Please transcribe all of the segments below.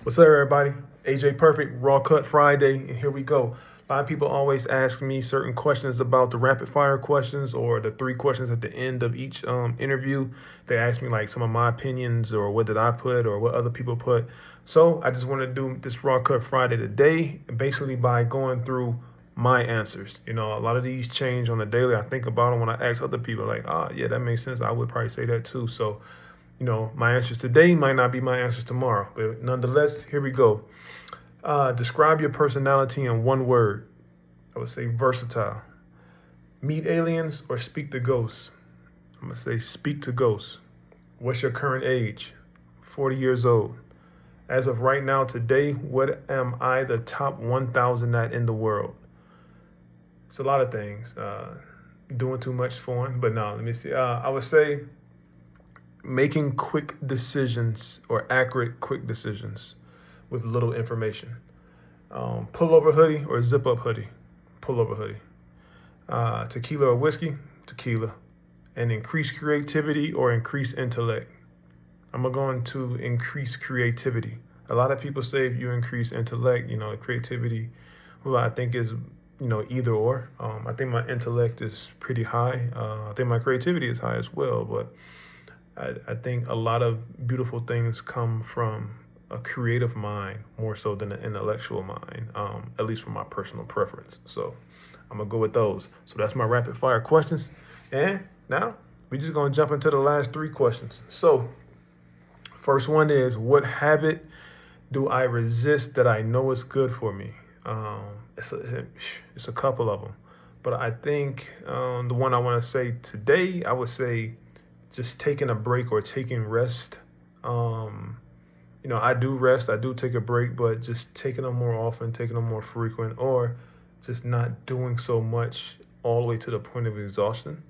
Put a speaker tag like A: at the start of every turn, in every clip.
A: What's up, everybody? AJ Perfect, Raw Cut Friday, and here we go. A lot of people always ask me certain questions about the rapid fire questions or the three questions at the end of each interview. They ask me like some of my opinions or what did I put or what other people put. So I just want to do this Raw Cut Friday today, basically by going through my answers. You know, a lot of these change on the daily. I think about them when I ask other people, like, yeah, that makes sense. I would probably say that too. So my answers today might not be my answers tomorrow, but nonetheless, here we go. Describe your personality in one word. I would say versatile. Meet aliens or speak to ghosts. I'm gonna say speak to ghosts. What's your current age? 40 years old. As of right now, today, what am I the top 1,000 at in the world? It's a lot of things. Doing too much fun, but no, let me see. I would say making quick decisions or accurate quick decisions with little information. Pullover hoodie or zip up hoodie? Pullover hoodie. Tequila or whiskey? Tequila. And increase creativity or increase intellect? I'm going to increase creativity. A lot of people say if you increase intellect, creativity, well, I think is, either or. I think my intellect is pretty high. I think my creativity is high as well, but I think a lot of beautiful things come from a creative mind more so than an intellectual mind, at least from my personal preference. So I'm going to go with those. So that's my rapid fire questions. And now we're just going to jump into the last three questions. So first one is, what habit do I resist that I know is good for me? It's a couple of them. But I think the one I want to say today, I would say just taking a break or taking rest. I do rest, I do take a break, but just taking them more often, taking them more frequent, or just not doing so much all the way to the point of exhaustion.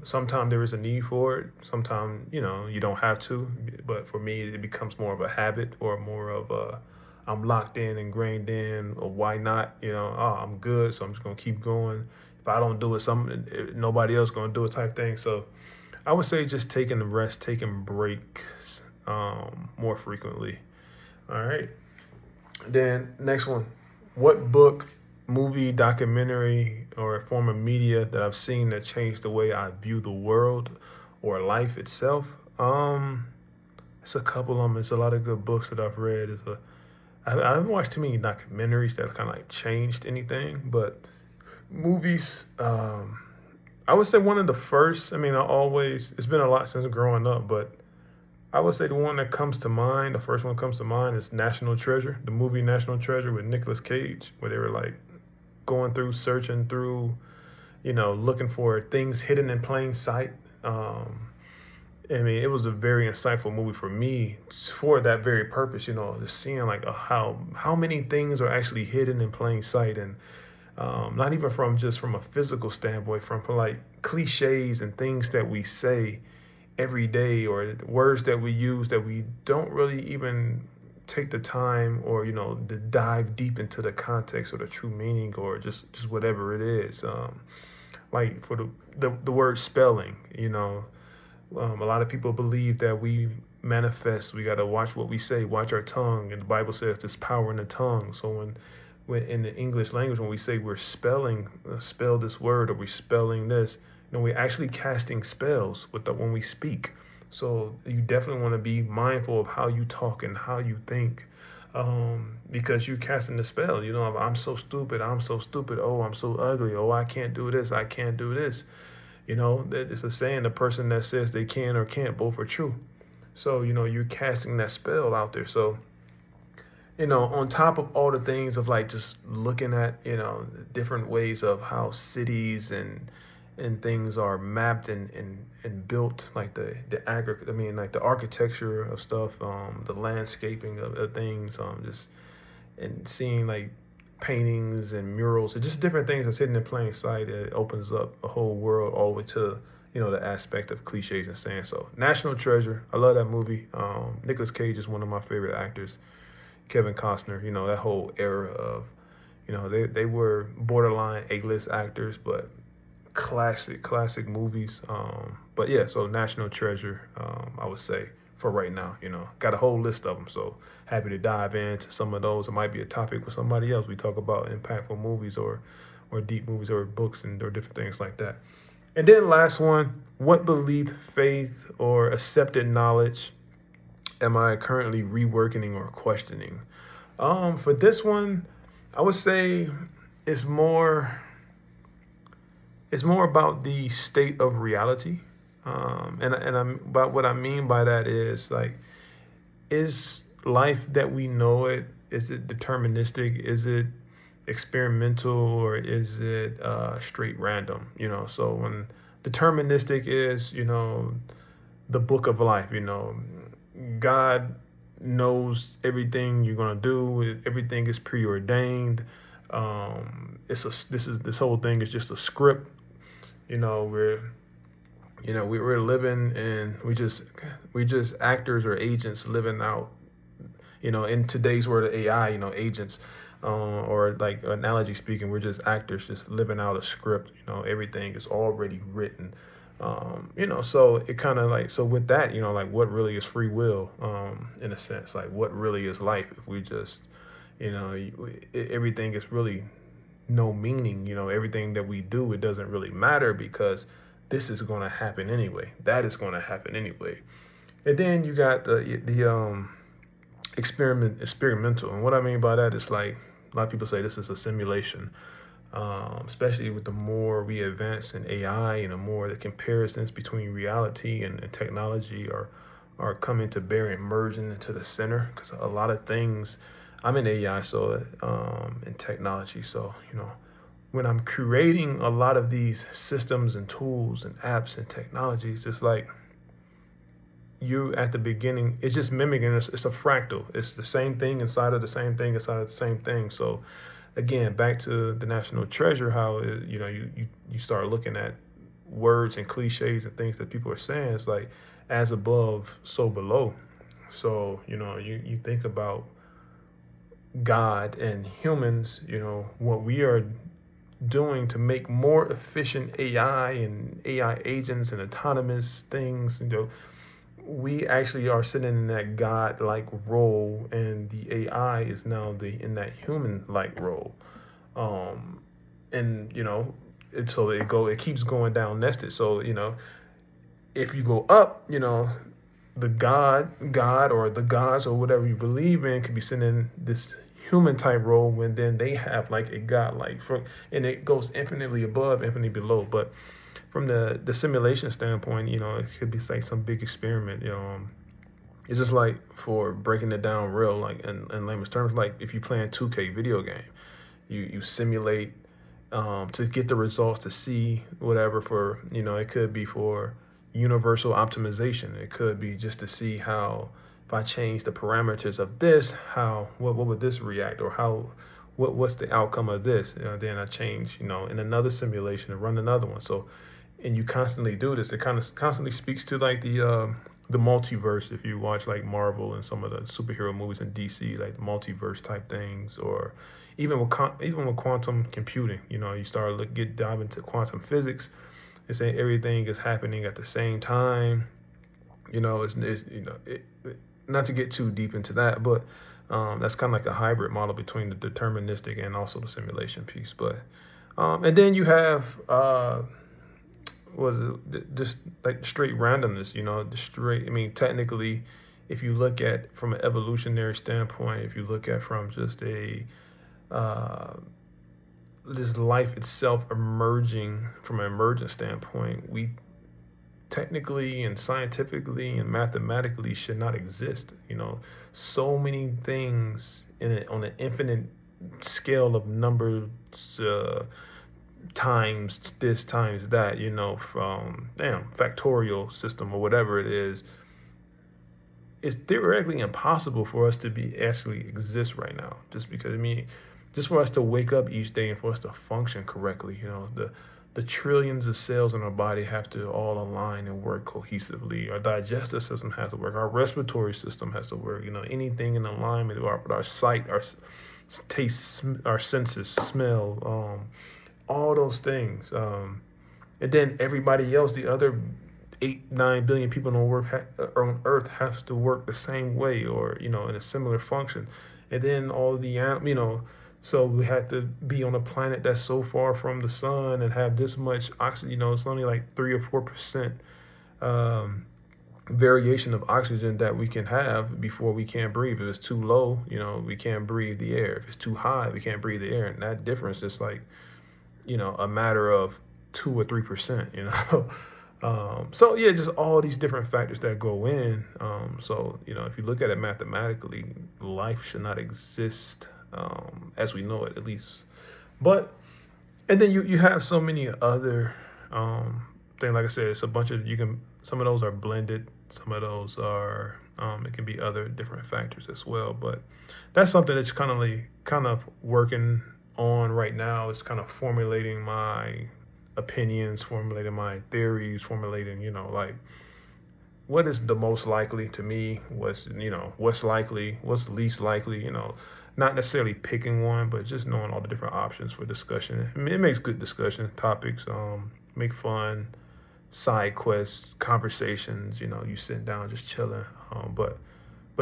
A: Sometimes there is a need for it. Sometimes, you don't have to. But for me, it becomes more of a habit or more of a I'm locked in, ingrained in, or why not? I'm good, so I'm just going to keep going. If I don't do it, nobody else going to do it type thing. So I would say just taking a rest, taking breaks more frequently. All right. Then next one. What book, movie, documentary, or a form of media that I've seen that changed the way I view the world or life itself? It's a couple of them. It's a lot of good books that I've read. I haven't watched too many documentaries that kind of like changed anything, but movies. I would say one of the first. I mean, it's been a lot since growing up, but I would say the one that comes to mind, the first one that comes to mind is National Treasure, the movie National Treasure with Nicolas Cage, where they were like going through, searching through, looking for things hidden in plain sight. I mean, it was a very insightful movie for me for that very purpose, just seeing like how many things are actually hidden in plain sight, and not even from a physical standpoint, from like cliches and things that we say every day or words that we use that we don't really even take the time or to dive deep into the context or the true meaning or just whatever it is. Like for the word spelling, a lot of people believe that we manifest. We got to watch what we say, watch our tongue, and the Bible says there's power in the tongue. So when in the English language, when we say we're spell this word or we're spelling this, we're actually casting spells when we speak. So you definitely want to be mindful of how you talk and how you think, because you're casting the spell. I'm so stupid. I'm so stupid. Oh, I'm so ugly. Oh, I can't do this. I can't do this. It's a saying, the person that says they can or can't both are true. So, you're casting that spell out there. So, on top of all the things of like just looking at, different ways of how cities and things are mapped and built, like like the architecture of stuff, the landscaping of things, just and seeing like paintings and murals and just different things that's hidden in plain sight. It opens up a whole world all the way to the aspect of cliches and saying. So National Treasure, I love that movie. Nicolas Cage is one of my favorite actors. Kevin Costner, that whole era of they were borderline A-list actors, but classic movies. But yeah, so National Treasure, I would say for right now. Got a whole list of them. So happy to dive into some of those. It might be a topic with somebody else. We talk about impactful movies or deep movies or books or different things like that. And then last one, what belief, faith, or accepted knowledge am I currently reworking or questioning? For this one, I would say it's more it's more about the state of reality. And I'm about what I mean by that is like, is life that we know it, is it deterministic? Is it experimental, or is it straight random? So when deterministic is, the book of life, God knows everything you're gonna do. Everything is preordained. This whole thing is just a script. We're we're living, and we just actors or agents living out. In today's world of AI, agents, or like analogy speaking, we're just actors just living out a script. Everything is already written. So it kind of like, so with that, like what really is free will, in a sense, like what really is life if we just, everything is really no meaning. Everything that we do, it doesn't really matter because this is going to happen anyway. That is going to happen anyway. And then you got the experimental. And what I mean by that is like a lot of people say this is a simulation. Especially with the more we advance in AI and the more the comparisons between reality and technology are coming to bear and merging into the center. Because a lot of things, I'm in AI, so in technology, so when I'm creating a lot of these systems and tools and apps and technologies, it's like you at the beginning, it's just mimicking. It's a fractal. It's the same thing inside of the same thing inside of the same thing. So again, back to the national treasure, how you start looking at words and cliches and things that people are saying. It's like as above, so below. So you think about God and humans. What we are doing to make more efficient AI and AI agents and autonomous things. We actually are sitting in that God-like role, and the AI is now in that human-like role. And it keeps going down nested. So if you go up, the God or the gods or whatever you believe in could be sitting in this human type role, when then they have like a God-like, and it goes infinitely above, infinitely below. But from the simulation standpoint, it could be like some big experiment. It's just like, for breaking it down real, like in layman's terms, like if you play a 2K video game, you simulate to get the results, to see whatever for, it could be for universal optimization. It could be just to see how, if I change the parameters of this, what would this react, or what's the outcome of this? Then I change, in another simulation and run another one. So, and you constantly do this. It kind of constantly speaks to like the multiverse. If you watch like Marvel and some of the superhero movies in DC, like the multiverse type things, or even with quantum computing, you start dive into quantum physics. It's saying everything is happening at the same time. Not to get too deep into that, but that's kind of like a hybrid model between the deterministic and also the simulation piece. But and then you have just like straight randomness. The straight. I mean, technically, if you look at from an evolutionary standpoint, if you look at from just this life itself emerging from an emergent standpoint, we technically and scientifically and mathematically should not exist. So many things on an infinite scale of numbers, times this, times that, from factorial system or whatever it is. It's theoretically impossible for us to actually exist right now, just because, just for us to wake up each day and for us to function correctly. The trillions of cells in our body have to all align and work cohesively. Our digestive system has to work. Our respiratory system has to work. Anything in alignment with our sight, our taste, our senses, smell, all those things. And then everybody else, the other 8-9 billion people on Earth have to work the same way, or in a similar function, and then all the so we had to be on a planet that's so far from the sun and have this much oxygen. It's only like 3 or 4% um, variation of oxygen that we can have before we can't breathe. If it's too low, we can't breathe the air. If it's too high, we can't breathe the air. And that difference is like, a matter of 2 or 3%. So yeah, just all these different factors that go in. So if you look at it mathematically, life should not exist as we know it, at least. But and then you have so many other things. Like I said, it's a bunch of some of those are blended, some of those are it can be other different factors as well. But that's something that's kind of working on right now, is kind of formulating my opinions, formulating my theories, formulating, like what is the most likely to me, what's likely, what's least likely, not necessarily picking one, but just knowing all the different options for discussion. I mean, it makes good discussion topics, make fun side quests, conversations, you sitting down just chilling. But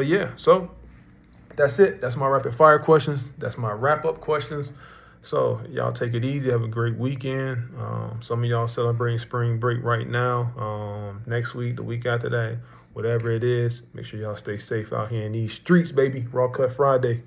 A: yeah, so that's it. That's my rapid fire questions. That's my wrap up questions. So y'all take it easy. Have a great weekend. Some of y'all celebrating spring break right now. Next week, the week after that, whatever it is, make sure y'all stay safe out here in these streets, baby. Raw Cut Friday.